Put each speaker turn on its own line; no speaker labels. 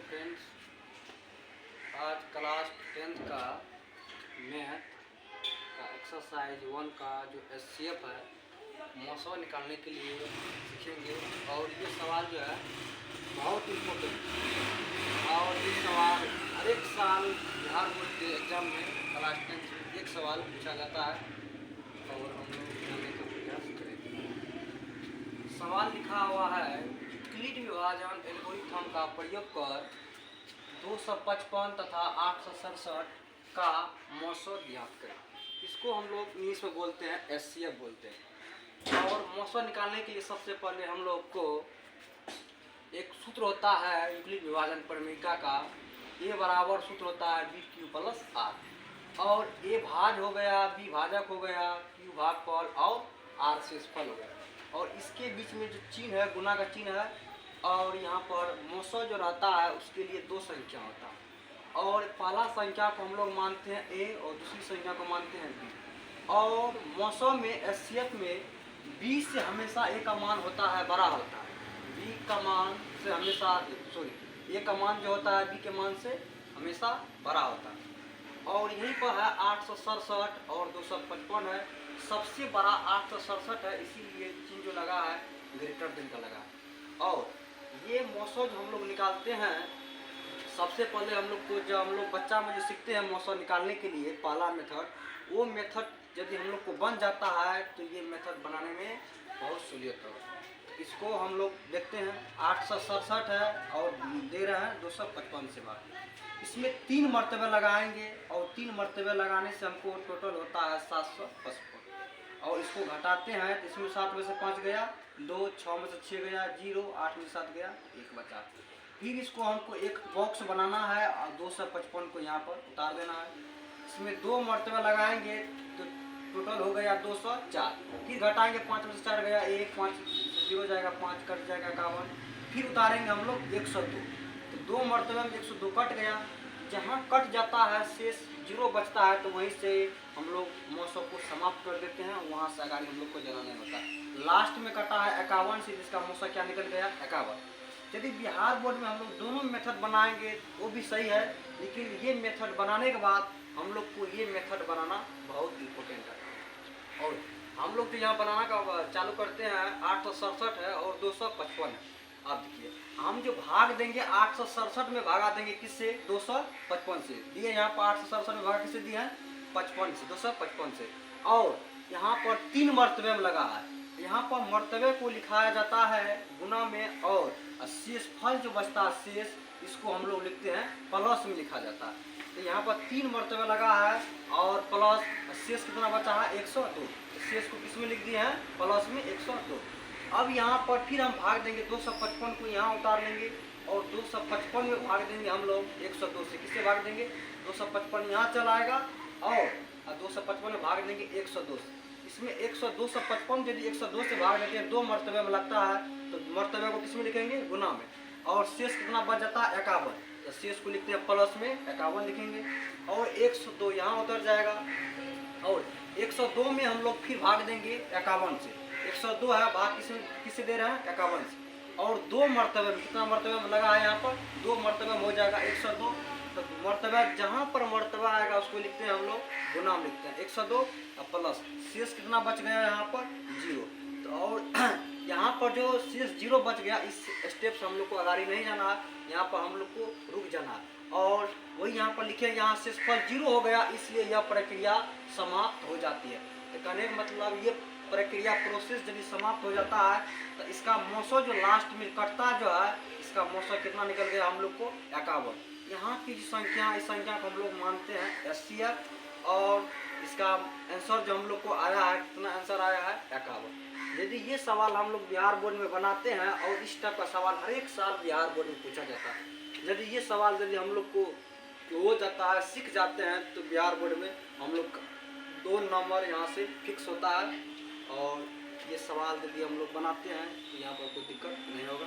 Friends, आज class 10th का math का एक्सरसाइज 1 का जो एचसीएफ है मौसम निकालने के लिए सीखेंगे। और ये सवाल जो है बहुत इम्पोर्टेंट है और ये सवाल हर एक साल बिहार बोर्ड के एग्जाम में क्लास 10th में एक सवाल पूछा जाता है और हम लोग बनाने का प्रयास करेंगे। सवाल लिखा हुआ है यूक्लिड विभाजन एल्गोरिथम का प्रयोग कर 255 तथा 867 का मौसम ज्ञात करें। इसको हम लोग इंग्लिश में बोलते हैं एचसीएफ बोलते हैं। और मौसम निकालने के लिए सबसे पहले हम लोग को एक सूत्र होता है यूक्लिड विभाजन प्रमेयिका का। ए बराबर सूत्र होता है बी क्यू प्लस आर। और ए भाज हो गया, बी भाजक हो गया, क्यू भागफल और आर शेषफल हो गया। और इसके बीच में जो चिन्ह है गुना का चिन्ह है। और यहाँ पर मौसम जो रहता है उसके लिए दो संख्या होता है। और पहला संख्या को हम लोग मानते हैं ए और दूसरी संख्या को मानते हैं बी। और मौसम में एचसीएफ में बी से हमेशा ए का मान होता है बड़ा होता है। बी का मान से हमेशा ए का मान जो होता है बी के मान से हमेशा बड़ा होता है। और यहीं पर है 867 और 255 है। सबसे बड़ा 867 है, इसीलिए चिन्ह जो लगा है ग्रेटर देन का लगा है। और ये मौसम जो हम लोग निकालते हैं सबसे पहले हम लोग को जब हम लोग बच्चा में जो सीखते हैं मौसम निकालने के लिए पहला मेथड, वो मेथड यदि हम लोग को बन जाता है तो ये मेथड बनाने में बहुत सहूलियत होगा। इसको हम लोग देखते हैं 867 है और दे रहे हैं 255 से बाहर। इसमें 3 मरतबे लगाएंगे और 3 मरतबे लगाने से हमको टोटल होता है 755। और इसको घटाते हैं तो इसमें 7 में से 5 गया, 2, 6 में से 6 गया, 0, 8 में से 7 गया, 1 बचा। फिर इसको हमको एक बॉक्स बनाना है और 255 को यहाँ पर उतार देना है। इसमें 2 मरतबे लगाएंगे तो टोटल हो गया 204। फिर घटाएंगे 5 में से 4 गया 1, 5 0 जाएगा, 5 कट जाएगा 51। फिर उतारेंगे हम लोग 102। तो 2 मरतबे में 102 कट गया। जहाँ कट जाता है शेष 0 बचता है तो वहीं से हम लोग मौसम को समाप्त कर देते हैं। वहाँ से आगे हम लोग को जाना नहीं होता। लास्ट में कटा है 51 से, जिसका मौसम क्या निकल गया 51। यदि बिहार बोर्ड में हम लोग दोनों मेथड बनाएंगे वो भी सही है, लेकिन ये मेथड बनाने के बाद हम लोग को ये मेथड बनाना बहुत इम्पोर्टेंट है। और हम लोग तो यहाँ बनाना का चालू करते हैं 867 है और 255 है। आप देखिए हम जो भाग देंगे 867 में भागा देंगे किससे 255 से। दिए यहाँ पर 867 में भागा किससे दिए हैं 55 से, 255 से। और यहाँ पर 3 मरतबे में लगा है। यहाँ पर मरतबे को लिखाया जाता है गुना में और शेषफल जो बचता है शेष, इसको हम लोग लिखते हैं प्लस में लिखा जाता है। तो यहाँ पर 3 मरतबे लगा है और प्लस शेष कितना बचा है 102। शेष को किस में लिख दिए हैं प्लस में 102। अब यहाँ पर फिर हम भाग देंगे 255 को यहाँ उतार लेंगे और 255 में भाग देंगे हम लोग 102 से। किससे भाग देंगे 255 यहाँ चला आएगा और 255 में भाग देंगे 102 से। इसमें 255 यदि 102 से भाग देते हैं 2 मरतबे में लगता है तो मरतबे को किस में लिखेंगे गुना में। और शेष कितना बच जाता है 51। तो शेष को लिखते हैं प्लस में 51 लिखेंगे। और 102 यहाँ उतर जाएगा और 102 में हम लोग फिर भाग देंगे 51 से। 102 है भाग किससे दे रहे हैं 51 से। और 2 मरतबे में कितना मरतबे में लगा है यहाँ पर 2 मरतबे में हो जाएगा 102। तो मरतबा जहाँ पर मरतबा आएगा उसको लिखते हैं हम लोग गुना में लिखते हैं 102 प्लस शेष कितना बच गया यहाँ पर 0। तो और यहाँ पर जो शेष 0 बच गया इस स्टेप से हम लोग को आगे नहीं जाना है, यहाँ पर हम लोग को रुक जाना है। और वही यहाँ पर लिखे यहाँ शेषफल 0 हो गया, इसलिए यह प्रक्रिया समाप्त हो जाती है। तो कहने का मतलब ये प्रक्रिया प्रोसेस यदि समाप्त हो जाता है तो इसका मौसम जो लास्ट में कटता जो है इसका मौसम कितना निकल गया हम लोग को 51। यहाँ की जो संख्या इस संख्या को हम लोग मानते हैं एचसीएफ। और इसका आंसर जो हम लोग को आया है कितना आंसर आया है 51। यदि ये सवाल हम लोग बिहार बोर्ड में बनाते हैं और इस टाइप का सवाल हर एक साल बिहार बोर्ड में पूछा जाता है। यदि ये सवाल यदि हम लोग को हो जाता है सीख जाते हैं तो बिहार बोर्ड में हम लोग 2 नंबर यहाँ से फिक्स होता है। और ये सवाल यदि हम लोग बनाते हैं तो यहाँ पर कोई दिक्कत नहीं होगा।